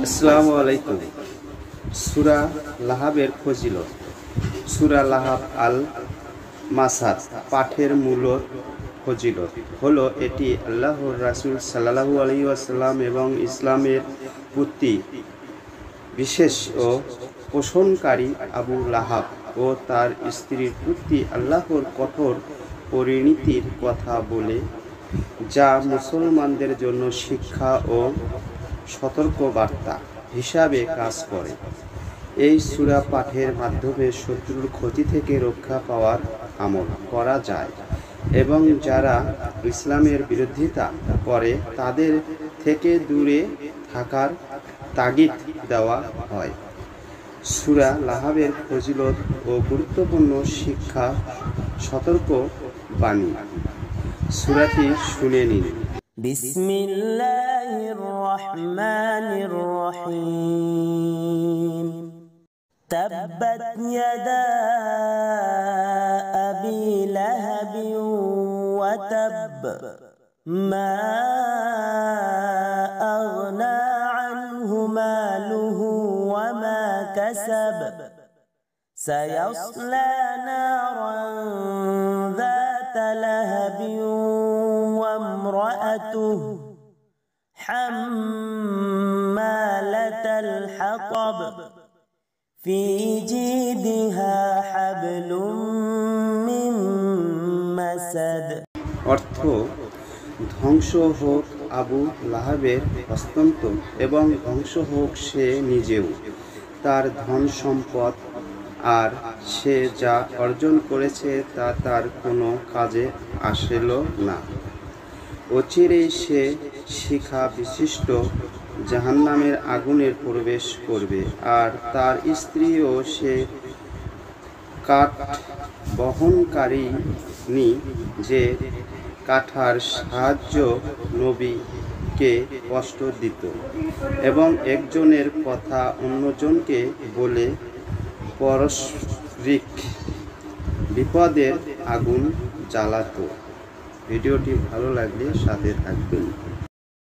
আসসালামু আলাইকুম। সূরা লাহাবের ফজিলত। সূরা লাহাব আল মাসাদ পাঠের মূল ফজিলত হলো এটি আল্লাহর রাসূল সাল্লাল্লাহু আলাইহি ওয়াসাল্লাম এবং ইসলামের প্রতি বিশেষ ও পোষণকারী আবু লাহাব ও তার স্ত্রীর প্রতি আল্লাহর কঠোর পরিণতির কথা বলে, যা মুসলমানদের জন্য শিক্ষা ও সতর্কবার্তা হিসাবে কাজ করে। এই সূরা পাঠের মাধ্যমে শত্রুর ক্ষতি থেকে রক্ষা পাওয়ার আমল করা যায় এবং যারা ইসলামের বিরোধিতা করে তাদের থেকে দূরে থাকার তাগিদ দেওয়া হয়। সূরা লাহাবের ফজিলত ও গুরুত্বপূর্ণ শিক্ষা সতর্ক বাণী। সূরাটি শুনে নিন। বিসমিল্লাহির রহমানির রহিম। তাব্বাত ইয়াদা আবি লাহাবি ওয়া তাব মা আগনা আনহু মালুহু ওয়া মা কাসাব সায়াসলা নারান যাতা লাহাবিন وامرأته حمالة الحطب في جيدها حبل من مسد। অর্থ: ধ্বংস হোক আবু লাহাবের হস্তান্ত এবং ধ্বংস হোক সে নিজেও, তার ধন সম্পদ, আর সে যা অর্জন করেছে তা তার কোনো কাজে আসিল না। অচিরেই সে শিখা বিশিষ্ট জাহান্নামের আগুনের প্রবেশ করবে, আর তার স্ত্রীও সে কাঠ বহনকারিণী যে কাঠার সাহায্য নবীকে কষ্ট দিত এবং একজনের কথা অন্যজনকে বলে পারস্পরিক বিপদের আগুন জ্বালাতো। ভিডিওটি ভালো লাগলে সাথে থাকবেন।